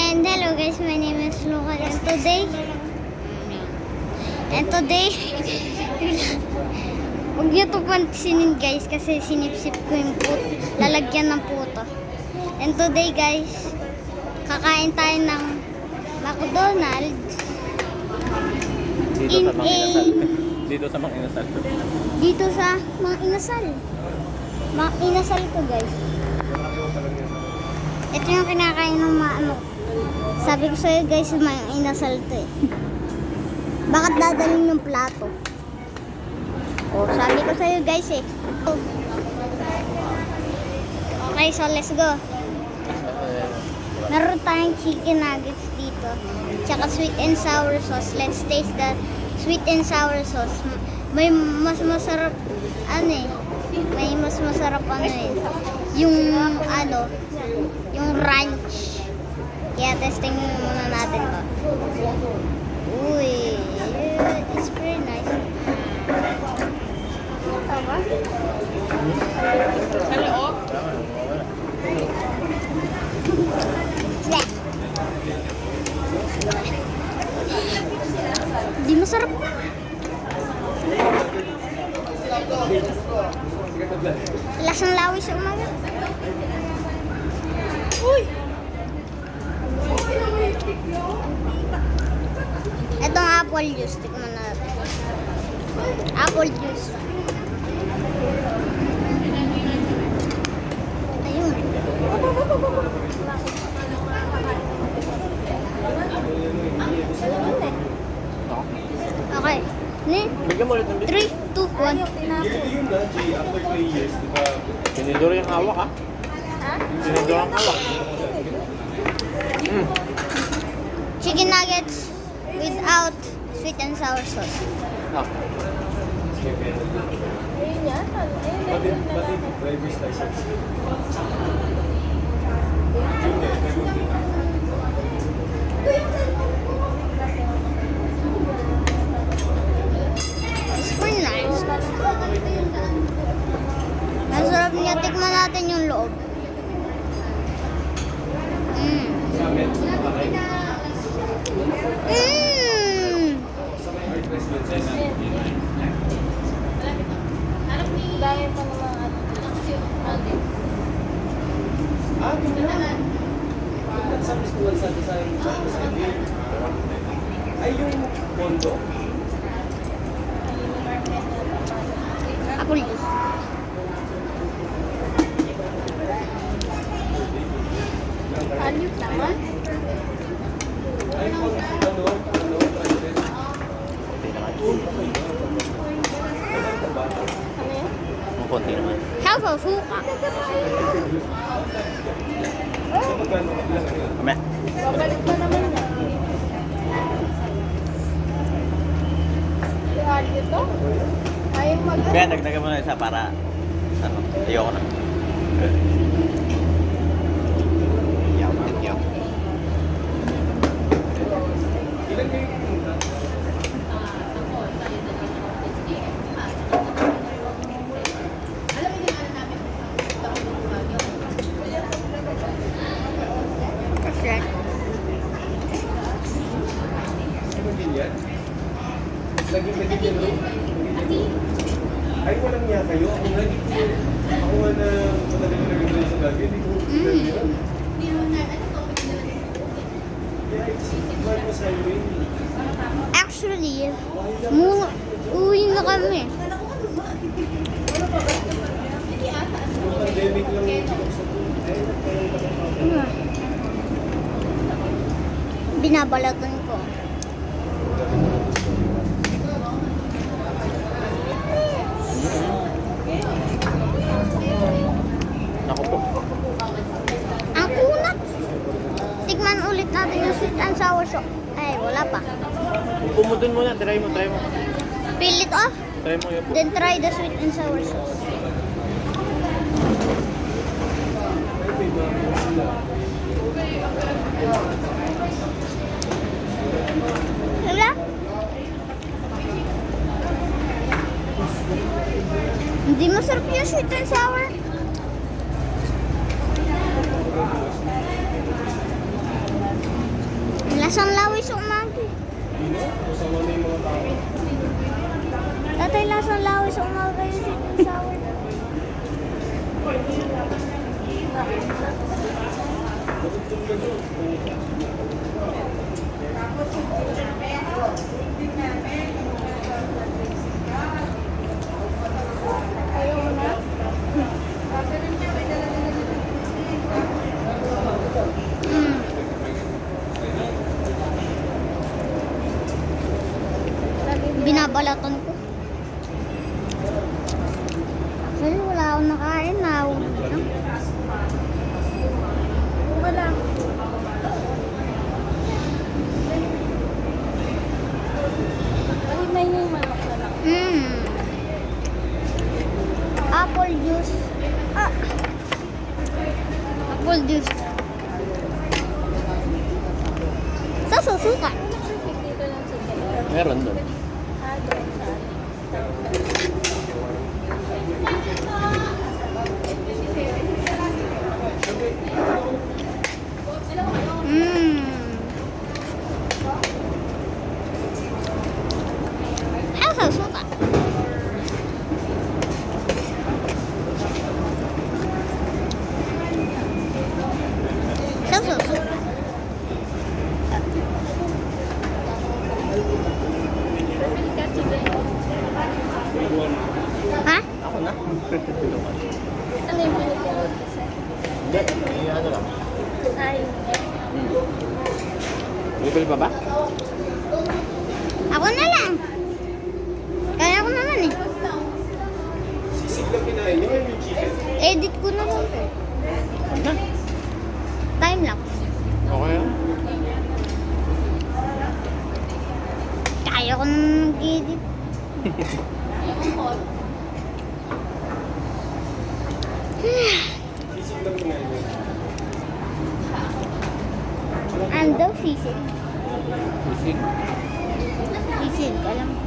And hello guys, my name is Luca and today huwag niyo ito pansinin guys kasi sinipsip ko yung lalagyan ng puto. And today guys, kakain tayo ng McDonald's Dito sa Mang Inasal. Dito sa Mang Inasal. Mang Inasal to guys. Ito yung kinakain ng sabi ko sa'yo guys, Mang Inasal to eh. Bakit dadalhin yung plato? Sabi ko sa'yo guys eh. Okay, so let's go. Meron tayong chicken nuggets dito. Tsaka sweet and sour sauce. Let's taste the sweet and sour sauce. May mas masarap may mas masarap yung yung ranch. Kaya testing muna natin to. Uy, it's pretty nice. Tama? Sa loob? Di masarap. Lasang lawis sa umaga. Uy! Itong apple juice, tikman natin. Apple juice. Ayun. Okay. Bigyan mo ulit ng 3, 2, 1. After 3 years, di ba? Tinidor yung hawak ha? Tinidor ang hawak. Chicken nuggets without sweet and sour sauce. Pati driver's license. It's pretty nice. Masarap niya. Tikman natin yung loob. Dahil pa naman Ay, yung kondo? Apple juice. Alyut naman. Ay, ano? Ano yan? Ang konti naman. Hello, suka. Kame. Babalik pa naman na. Si Alyut to? Ayaw Kaya dagdagan mo na isa para ayoko na. Yaw. Ilan kayo pumunta? Kasi, Ano din yan? Lagi yan, no? Ay, walang niya kayo. Ako nga na madaling nagagawin sa lagi. Hindi ko yan. Mahal mo sa highway. actually, uwi na kami. Yung pandemic lang yung binuksan ko. Binabalatan ko. Naku po. Ang kunat. Tikman ulit natin yung sweet and sour sauce. Ay, wala pa. Upo mo dun muna. Try mo. Peel it off, Try mo yun po. then try the sweet and sour sauce. Wala? Hindi masarap yung sweet and sour. Lasang laway sa umaga. Dino, kasama na yung mga tao. Tatay, lasang laway sa umaga yung sweet and sour. Matutulog ka doon. Ayaw mo na? Mm. Binabalatan ko. Actually, wala akong nakain. Nahulog lang. Wala. Mahimay na yung manok na lang. Apple juice. Ah. Apple juice. Sa susuka. Dito lang sa kanya. Meron doon. Doon sa Mmm. Ay, sa suka. Sa susuka. Refill ka, sige. Ha? Ako na. Ano yung pinipinod kasi? Hindi, ano lang. Ay, Refill pa ba? Ako na lang. Kaya ko naman eh. Sisig lang kinain niyo, ay yung chicken. Edit ko na lang. Time lapse. Okay lang. Kaya ko na mag-edit. Sisig lang kinain niyo. Ano daw sisig? Sisig. Sisig, alam ko.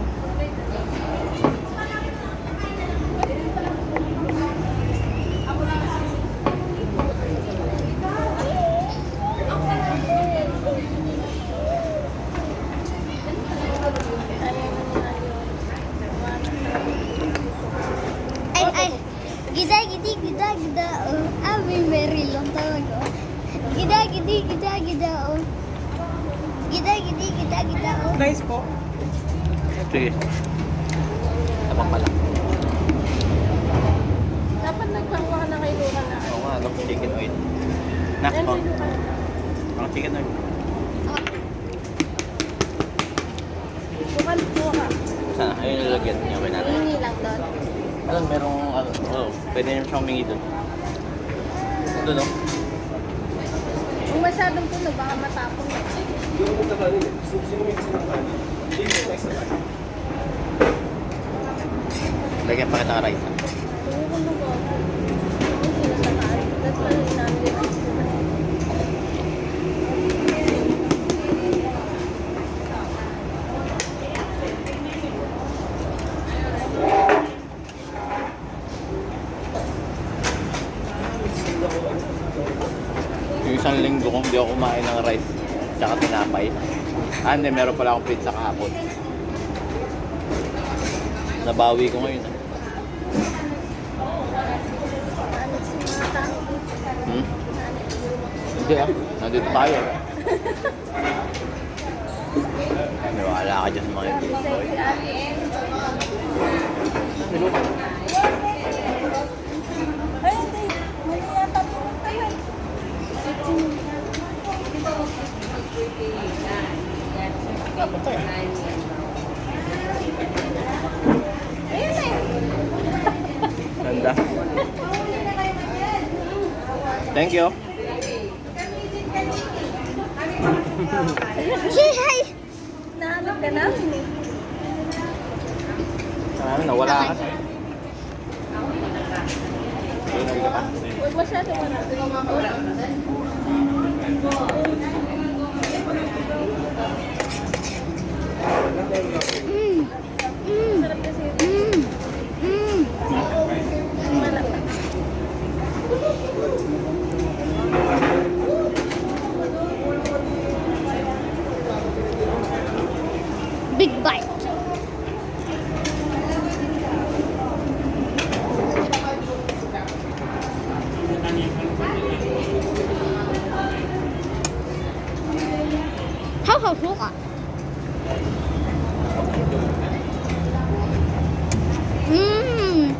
Ay. Gida, gida. Oh. May very long talaga. Gida, oh. Gida, oh. Nice po. Sige. Tabak pa lang. dapat nagpakuha ka na kay Luka na. Oo nga, chicken oil. Nak po. Ano ka? Ang chicken oil. Luka, kuha ka. Sana, ayun yung lalagyan niya. Okay natin. Hingi lang doon. Alam, merong, pwede nyo siyang humingi doon. Doon, no? Kung masyadong tunog, baka matapong na. Hindi ako magkakanin eh. Sino may gusto ng kanin? Hindi ko nice na kanin. Lagyan pa kita ng rice. Ha? Tumukulog ako. Kung sino sa kaan. That's why namin yung ice cream. Yung isang linggo kung di ako kumain ng rice tsaka tinapay. Hindi, meron pala akong pizza kahapon. Nabawi ko ngayon. Anis yung mga tao. Hmm? Hindi nandito tayo. May wala ka dyan sa mga ito. Say si ate. Ay, hindi. Mali yata dito. Ayun. Ayun eh. Ganda. Thank you. Hi! Nahanap ka namin eh. Marami nawala ka. Ayun, ka pa. Huwag masyado manapin. Sarap kasi yun. Malap. Haw, suka. Mmm.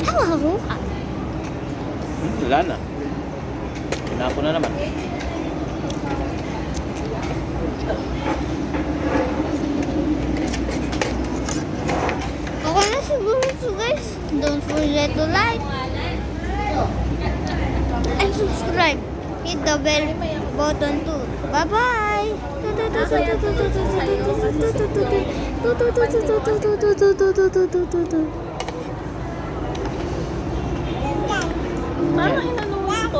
Haw, suka. Wala na. Pinapo na naman. Okay na siguro ito guys. Don't forget to like and subscribe. Hit the bell button too. Bye-bye! Parang